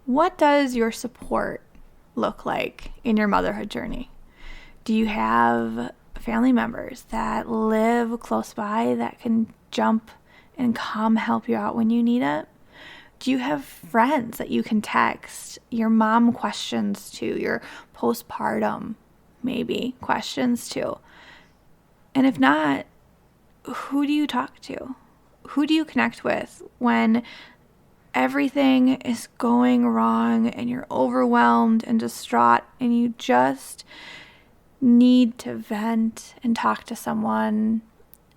What does your support look like in your motherhood journey? Do you have family members that live close by that can jump and come help you out when you need it? Do you have friends that you can text your mom questions to, your postpartum maybe questions to? And if not, who do you talk to? Who do you connect with when everything is going wrong and you're overwhelmed and distraught and you just need to vent and talk to someone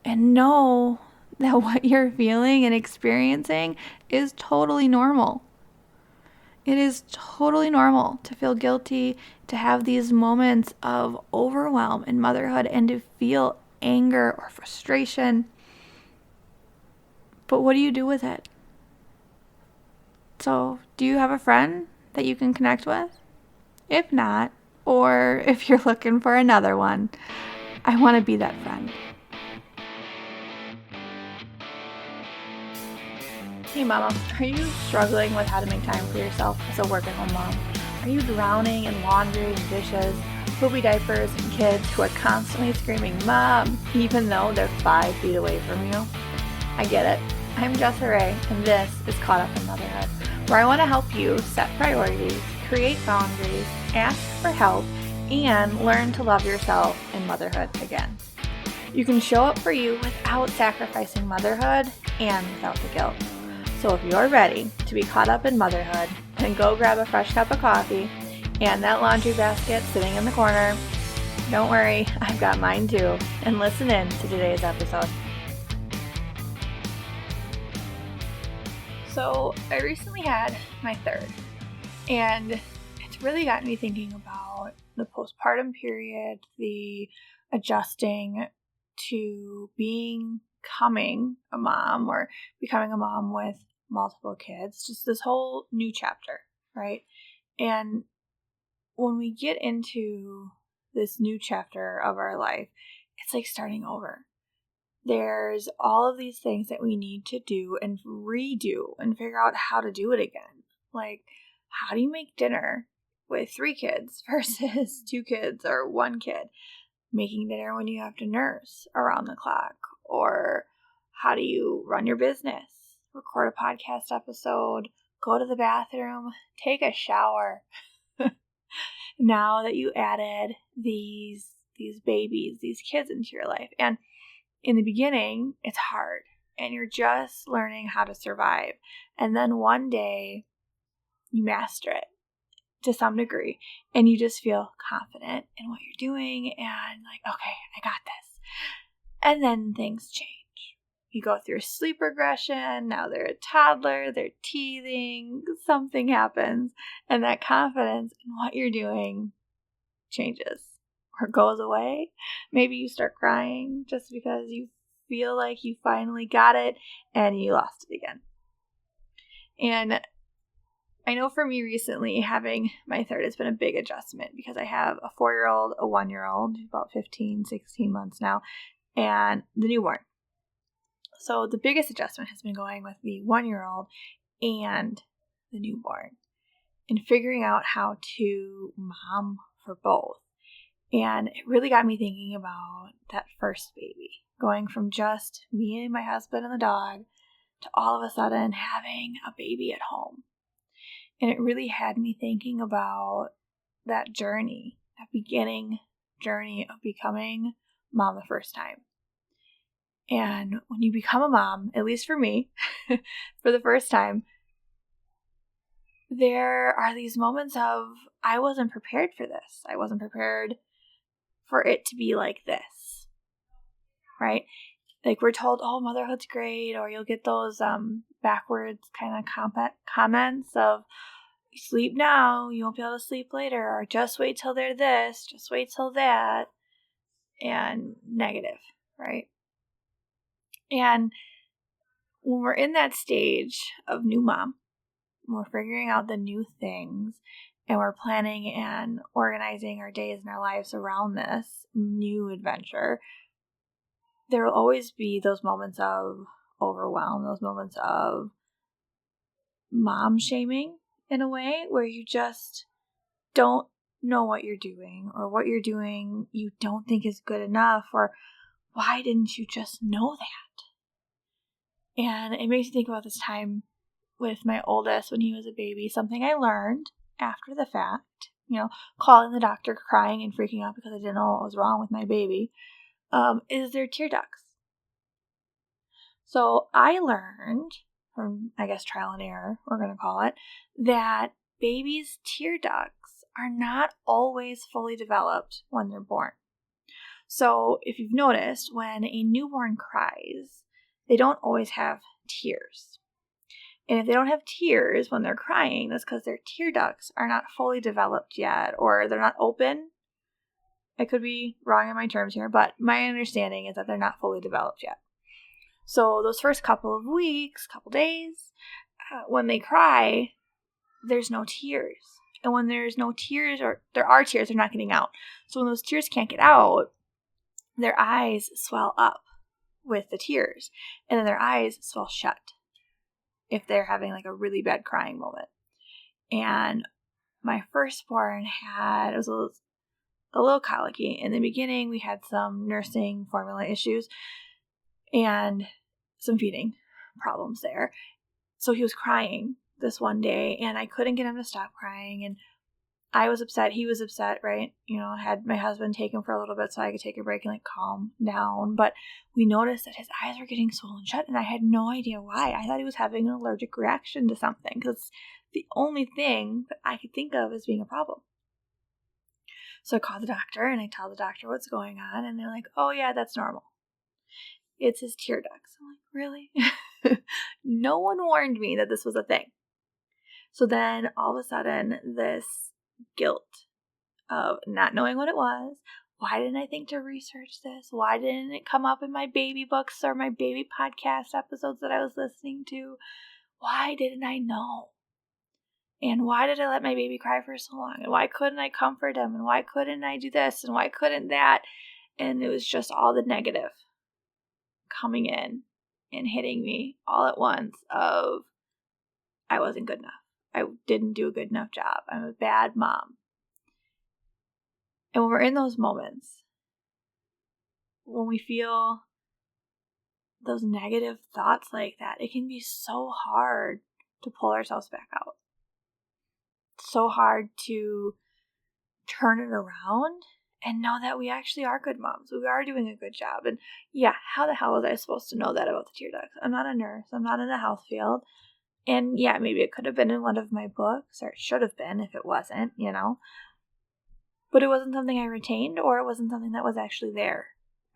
and know that what you're feeling and experiencing is totally normal? It is totally normal to feel guilty, to have these moments of overwhelm in motherhood and to feel anger or frustration. But what do you do with it? So, do you have a friend that you can connect with? If not, or if you're looking for another one, I want to be that friend. Hey mama, are you struggling with how to make time for yourself as a work-at-home mom? Are you drowning in laundry and dishes, poopy diapers, and kids who are constantly screaming, "Mom," even though they're 5 feet away from you? I get it. I'm Jessa Raye, and this is Caught Up in Motherhood, where I want to help you set priorities, create boundaries, ask for help, and learn to love yourself in motherhood again. You can show up for you without sacrificing motherhood and without the guilt. So if you're ready to be caught up in motherhood, then go grab a fresh cup of coffee and that laundry basket sitting in the corner. Don't worry, I've got mine too. And listen in to today's episode. So I recently had my third, and it's really got me thinking about the postpartum period, the adjusting to becoming a mom or becoming a mom with multiple kids, just this whole new chapter, right? And when we get into this new chapter of our life, it's like starting over. There's all of these things that we need to do and redo and figure out how to do it again. Like, how do you make dinner with 3 kids versus 2 kids or 1 kid? Making dinner when you have to nurse around the clock. Or how do you run your business? Record a podcast episode, go to the bathroom, take a shower. Now that you added these babies, these kids into your life. And in the beginning, it's hard and you're just learning how to survive. And then one day you master it to some degree and you just feel confident in what you're doing and like, okay, I got this. And then things change. You go through sleep regression. Now they're a toddler, they're teething, something happens, and that confidence in what you're doing changes or goes away. Maybe you start crying just because you feel like you finally got it and you lost it again. And I know for me recently, having my third has been a big adjustment because I have a 4-year-old, a 1-year-old, about 15, 16 months now, and the newborn. So the biggest adjustment has been going with the 1-year-old and the newborn and figuring out how to mom for both. And it really got me thinking about that first baby, going from just me and my husband and the dog to all of a sudden having a baby at home. And it really had me thinking about that journey, that beginning journey of becoming mom the first time. And when you become a mom, at least for me, for the first time, there are these moments of, I wasn't prepared for this. I wasn't prepared for it to be like this, right? Like we're told, oh, motherhood's great, or you'll get those backwards kind of comments of, sleep now, you won't be able to sleep later, or just wait till they're this, just wait till that, and negative, right? And when we're in that stage of new mom, we're figuring out the new things, and we're planning and organizing our days and our lives around this new adventure, there will always be those moments of overwhelm, those moments of mom shaming, in a way where you just don't know what you're doing, or what you're doing you don't think is good enough, or why didn't you just know that? And it makes me think about this time with my oldest when he was a baby. Something I learned after the fact, calling the doctor, crying and freaking out because I didn't know what was wrong with my baby, is their tear ducts. So I learned from, I guess, trial and error, we're going to call it, that babies' tear ducts are not always fully developed when they're born. So if you've noticed, when a newborn cries, they don't always have tears. And if they don't have tears when they're crying, that's because their tear ducts are not fully developed yet, or they're not open. I could be wrong in my terms here, but my understanding is that they're not fully developed yet. So those first couple of weeks, couple days, when they cry, there's no tears. And when there's no tears, or there are tears, they're not getting out. So when those tears can't get out, their eyes swell up with the tears. And then their eyes swell shut if they're having like a really bad crying moment. And my firstborn it was a little colicky. In the beginning, we had some nursing formula issues and some feeding problems there. So he was crying this one day, and I couldn't get him to stop crying, and I was upset. He was upset, right? I had my husband take him for a little bit so I could take a break and like calm down. But we noticed that his eyes were getting swollen shut, and I had no idea why. I thought he was having an allergic reaction to something, because the only thing that I could think of as being a problem. So I called the doctor, and I tell the doctor what's going on, and they're like, "Oh yeah, that's normal. It's his tear ducts." I'm like, really? No one warned me that this was a thing. So then all of a sudden, this guilt of not knowing what it was. Why didn't I think to research this? Why didn't it come up in my baby books or my baby podcast episodes that I was listening to? Why didn't I know? And why did I let my baby cry for so long? And why couldn't I comfort him? And why couldn't I do this? And why couldn't that? And it was just all the negative coming in and hitting me all at once of I wasn't good enough. I didn't do a good enough job. I'm a bad mom. And when we're in those moments, when we feel those negative thoughts like that, it can be so hard to pull ourselves back out. So hard to turn it around and know that we actually are good moms. We are doing a good job. And yeah, how the hell was I supposed to know that about the tear ducts? I'm not a nurse. I'm not in the health field. And yeah, maybe it could have been in one of my books, or it should have been if it wasn't, But it wasn't something I retained, or it wasn't something that was actually there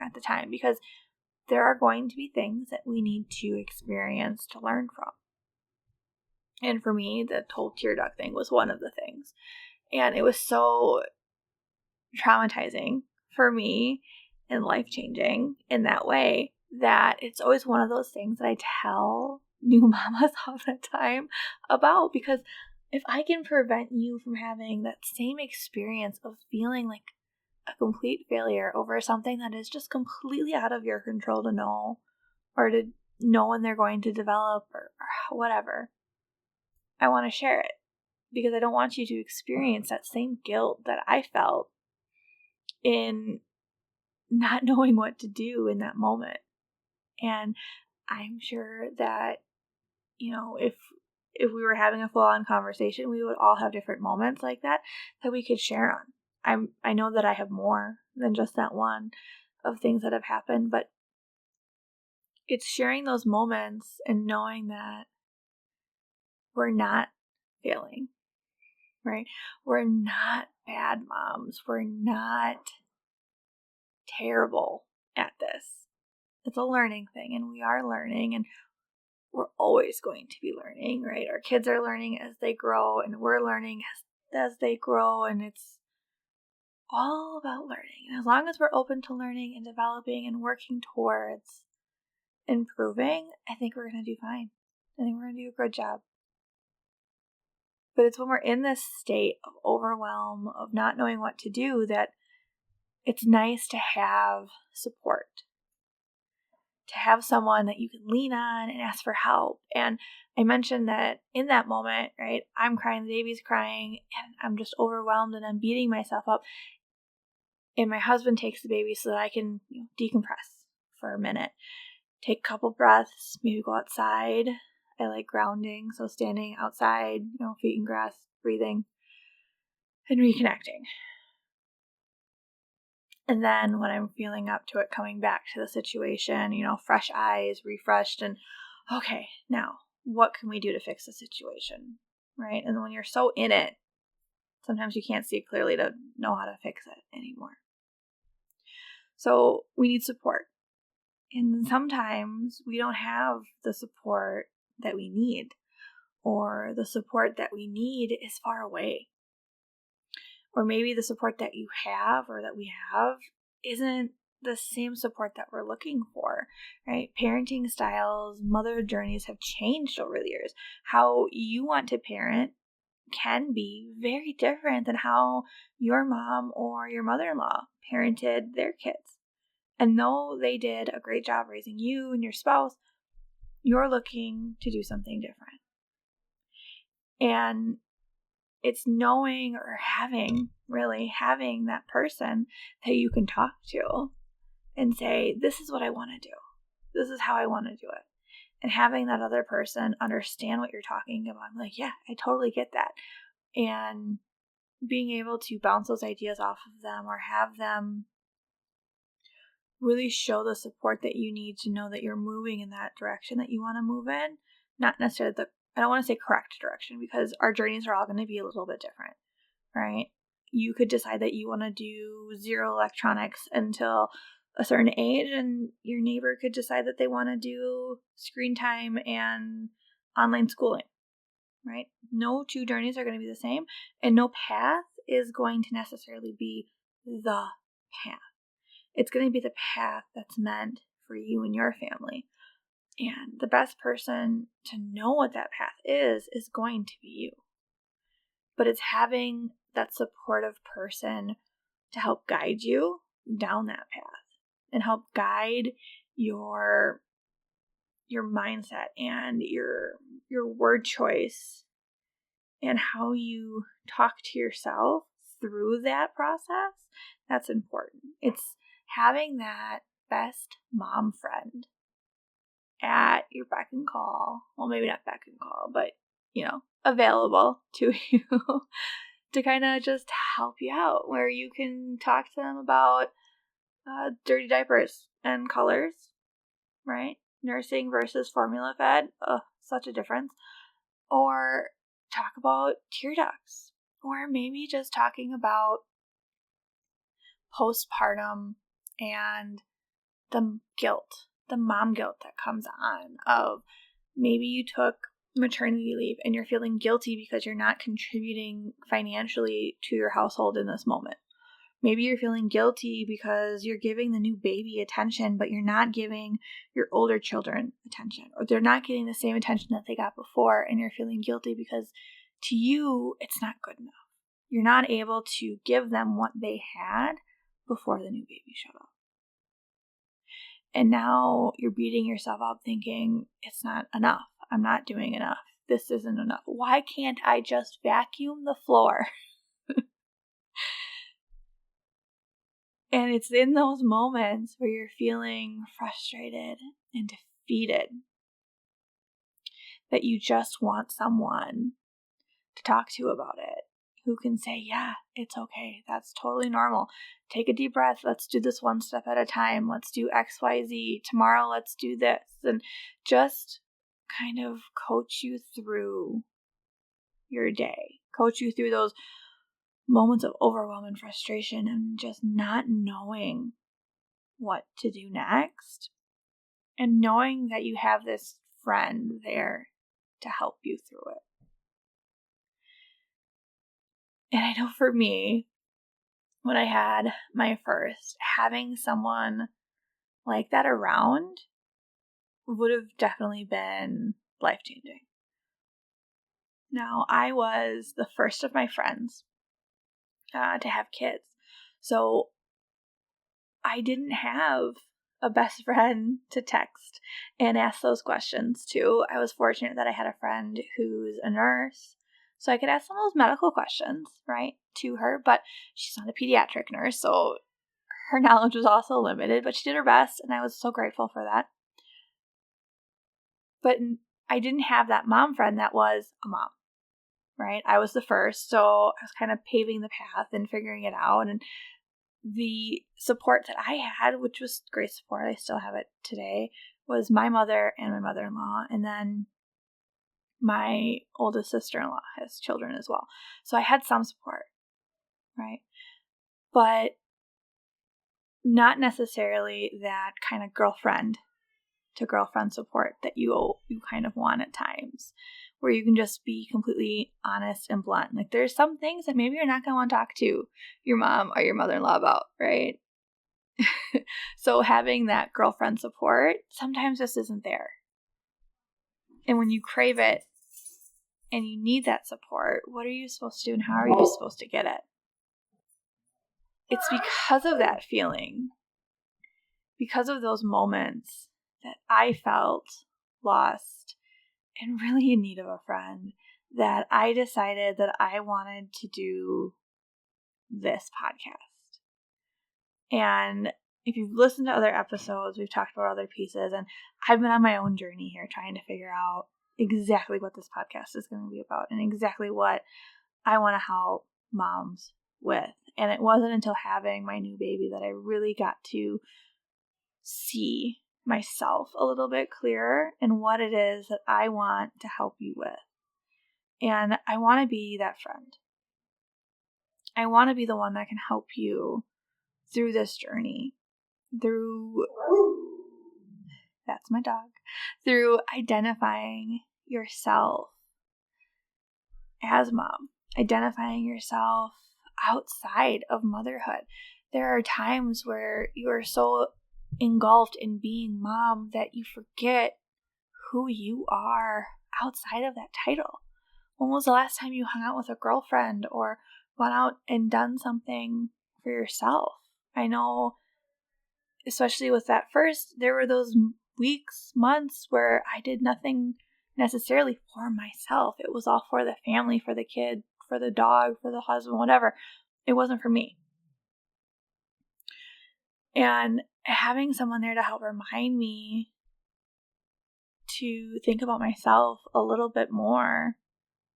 at the time, because there are going to be things that we need to experience to learn from. And for me, the whole tear duct thing was one of the things. And it was so traumatizing for me and life-changing in that way that it's always one of those things that I tell new mamas all the time about, because if I can prevent you from having that same experience of feeling like a complete failure over something that is just completely out of your control to know, or to know when they're going to develop, or whatever, I want to share it, because I don't want you to experience that same guilt that I felt in not knowing what to do in that moment. And I'm sure that, if we were having a full-on conversation, we would all have different moments like that we could share on. I know that I have more than just that one of things that have happened, but it's sharing those moments and knowing that we're not failing, right? We're not bad moms. We're not terrible at this. It's a learning thing, and we are learning, and we're always going to be learning, right? Our kids are learning as they grow, and we're learning as they grow, and it's all about learning. And as long as we're open to learning and developing and working towards improving, I think we're going to do fine. I think we're going to do a good job. But it's when we're in this state of overwhelm, of not knowing what to do, that it's nice to have support. to have someone that you can lean on and ask for help. And I mentioned that in that moment, right, I'm crying, the baby's crying, and I'm just overwhelmed and I'm beating myself up. And my husband takes the baby so that I can decompress for a minute, take a couple breaths, maybe go outside. I like grounding, so standing outside, feet in grass, breathing, and reconnecting. And then when I'm feeling up to it, coming back to the situation, fresh eyes, refreshed, and okay, now what can we do to fix the situation, right? And when you're so in it, sometimes you can't see clearly to know how to fix it anymore. So we need support. And sometimes we don't have the support that we need, or the support that we need is far away. Or maybe the support that you have or that we have isn't the same support that we're looking for, right? Parenting styles, motherhood journeys have changed over the years. How you want to parent can be very different than how your mom or your mother-in-law parented their kids. And though they did a great job raising you and your spouse, you're looking to do something different. And it's knowing or having that person that you can talk to and say, this is what I want to do. This is how I want to do it. And having that other person understand what you're talking about. I'm like, yeah, I totally get that. And being able to bounce those ideas off of them or have them really show the support that you need to know that you're moving in that direction that you want to move in. Not necessarily I don't want to say correct direction, because our journeys are all going to be a little bit different, right? You could decide that you want to do 0 electronics until a certain age, and your neighbor could decide that they want to do screen time and online schooling, right? No two journeys are going to be the same, and no path is going to necessarily be the path. It's going to be the path that's meant for you and your family. And the best person to know what that path is going to be you. But it's having that supportive person to help guide you down that path and help guide your mindset and your word choice and how you talk to yourself through that process. That's important. It's having that best mom friend at your beck and call. Well, maybe not beck and call, but, available to you to kind of just help you out, where you can talk to them about dirty diapers and colors, right? Nursing versus formula fed. Such a difference. Or talk about tear ducts. Or maybe just talking about postpartum and the guilt, the mom guilt that comes on of maybe you took maternity leave and you're feeling guilty because you're not contributing financially to your household in this moment. Maybe you're feeling guilty because you're giving the new baby attention, but you're not giving your older children attention, or they're not getting the same attention that they got before, and you're feeling guilty because to you, it's not good enough. You're not able to give them what they had before the new baby showed up. And now you're beating yourself up thinking, it's not enough. I'm not doing enough. This isn't enough. Why can't I just vacuum the floor? And it's in those moments where you're feeling frustrated and defeated that you just want someone to talk to about it, who can say, yeah, it's okay. That's totally normal. Take a deep breath. Let's do this one step at a time. Let's do X, Y, Z. Tomorrow, let's do this. And just kind of coach you through your day, coach you through those moments of overwhelm and frustration and just not knowing what to do next, and knowing that you have this friend there to help you through it. And I know for me, when I had my first, having someone like that around would have definitely been life-changing. Now, I was the first of my friends to have kids. So I didn't have a best friend to text and ask those questions to. I was fortunate that I had a friend who's a nurse, so I could ask some of those medical questions, right, to her, but she's not a pediatric nurse, so her knowledge was also limited, but she did her best, and I was so grateful for that. But I didn't have that mom friend that was a mom, right? I was the first, so I was kind of paving the path and figuring it out, and the support that I had, which was great support, I still have it today, was my mother and my mother-in-law, and then my oldest sister-in-law has children as well. So I had some support, right? But not necessarily that kind of girlfriend to girlfriend support that you kind of want at times, where you can just be completely honest and blunt. Like, there's some things that maybe you're not going to want to talk to your mom or your mother-in-law about, right? So having that girlfriend support sometimes just isn't there. And when you crave it and you need that support, what are you supposed to do and how are you supposed to get it? It's because of that feeling, because of those moments that I felt lost and really in need of a friend, that I decided that I wanted to do this podcast. And if you've listened to other episodes, we've talked about other pieces, and I've been on my own journey here trying to figure out exactly what this podcast is going to be about and exactly what I want to help moms with. And it wasn't until having my new baby that I really got to see myself a little bit clearer and what it is that I want to help you with. And I want to be that friend. I want to be the one that can help you through this journey, that's my dog, through identifying yourself as mom, identifying yourself outside of motherhood. There are times where you are so engulfed in being mom that you forget who you are outside of that title. When was the last time you hung out with a girlfriend or gone out and done something for yourself? I know, especially with that first, there were those weeks, months where I did nothing necessarily for myself. It was all for the family, for the kid, for the dog, for the husband, whatever. It wasn't for me. And having someone there to help remind me to think about myself a little bit more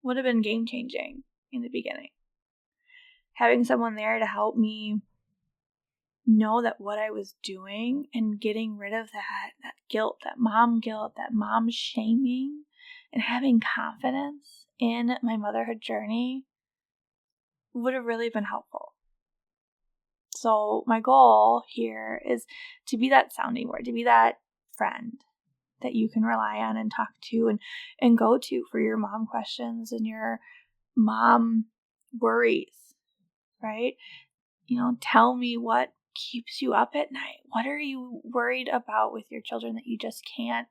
would have been game-changing in the beginning. Having someone there to help me know that what I was doing and getting rid of that guilt, that mom shaming, and having confidence in my motherhood journey would have really been helpful. So my goal here is to be that sounding board, to be that friend that you can rely on and talk to and go to for your mom questions and your mom worries, right? Tell me what keeps you up at night. What are you worried about with your children that you just can't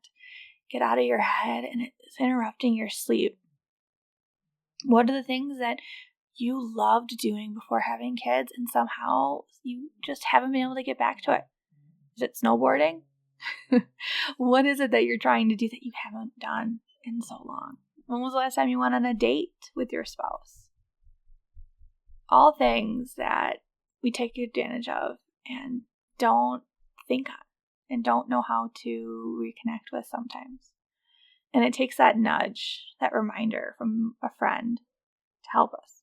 get out of your head and it's interrupting your sleep? What are the things that you loved doing before having kids and somehow you just haven't been able to get back to it? Is it snowboarding? What is it that you're trying to do that you haven't done in so long? When was the last time you went on a date with your spouse? All things that we take advantage of and don't think on and don't know how to reconnect with sometimes. And it takes that nudge, that reminder from a friend to help us.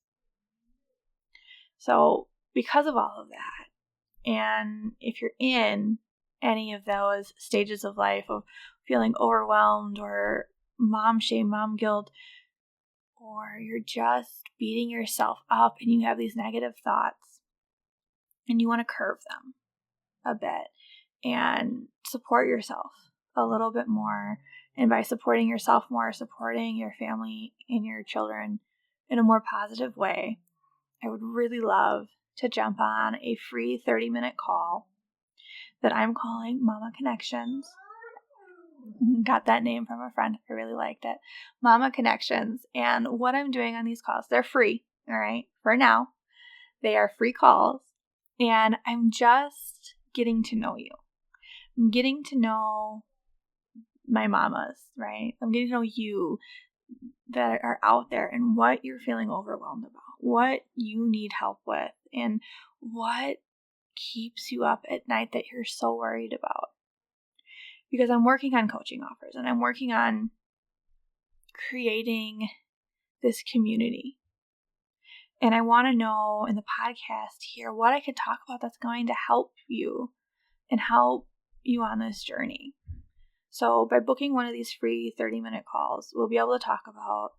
So because of all of that, and if you're in any of those stages of life of feeling overwhelmed or mom shame, mom guilt, or you're just beating yourself up and you have these negative thoughts and you want to curve them a bit and support yourself a little bit more, and by supporting yourself more, supporting your family and your children in a more positive way, I would really love to jump on a free 30-minute call that I'm calling Mama Connections. Got that name from a friend. I really liked it. Mama Connections. And what I'm doing on these calls, they're free, all right? For now, they are free calls. And I'm just getting to know you. I'm getting to know my mamas, right? I'm getting to know you that are out there and what you're feeling overwhelmed about, what you need help with, and what keeps you up at night that you're so worried about. Because I'm working on coaching offers and I'm working on creating this community. And I want to know in the podcast here what I could talk about that's going to help you and help you on this journey. So by booking one of these free 30-minute calls, we'll be able to talk about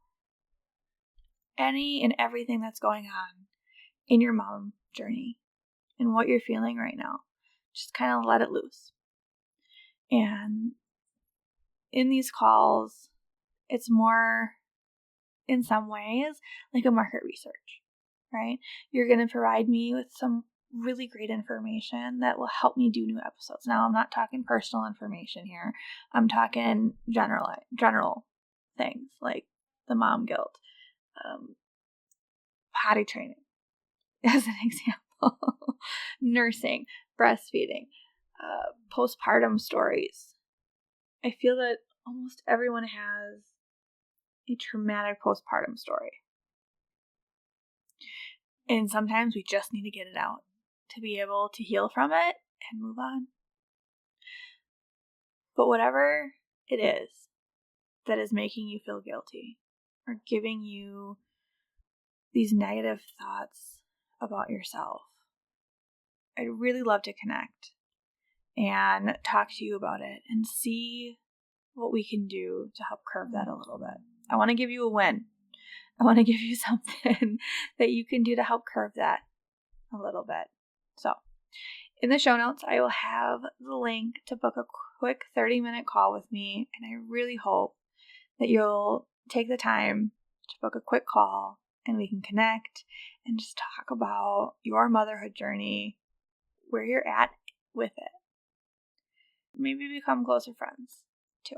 any and everything that's going on in your mom journey and what you're feeling right now. Just kind of let it loose. And in these calls, it's more, in some ways, like a market research, right? You're going to provide me with some really great information that will help me do new episodes. Now, I'm not talking personal information here. I'm talking general things like the mom guilt, potty training, as an example, nursing, breastfeeding, postpartum stories. I feel that almost everyone has a traumatic postpartum story. And sometimes we just need to get it out to be able to heal from it and move on. But whatever it is that is making you feel guilty or giving you these negative thoughts about yourself, I'd really love to connect and talk to you about it and see what we can do to help curb that a little bit. I want to give you a win. I want to give you something that you can do to help curb that a little bit. So, in the show notes, I will have the link to book a quick 30-minute call with me, and I really hope that you'll take the time to book a quick call and we can connect and just talk about your motherhood journey, where you're at with it. Maybe become closer friends too.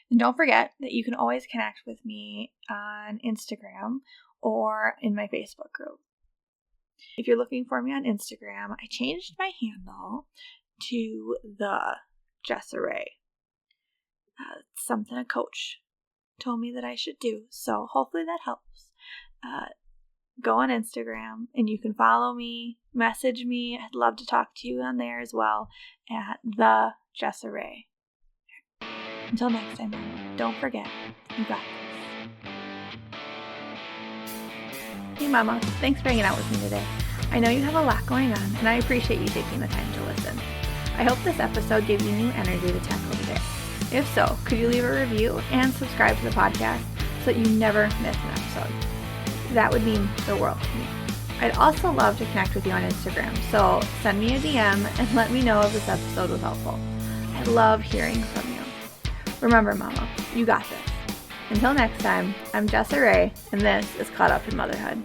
And don't forget that you can always connect with me on Instagram or in my Facebook group. If you're looking for me on Instagram, I changed my handle to the Jessa Raye. It's something a coach told me that I should do, so hopefully that helps. Go on Instagram and you can follow me, message me. I'd love to talk to you on there as well at the Jessa Raye. Until next time, don't forget, you got this. Hey Mama, thanks for hanging out with me today. I know you have a lot going on, and I appreciate you taking the time to listen. I hope this episode gave you new energy to tackle the day. If so, could you leave a review and subscribe to the podcast so that you never miss an episode? That would mean the world to me. I'd also love to connect with you on Instagram, so send me a DM and let me know if this episode was helpful. I love hearing from you. Remember, Mama, you got this. Until next time, I'm Jessa Raye, and this is Caught Up in Motherhood.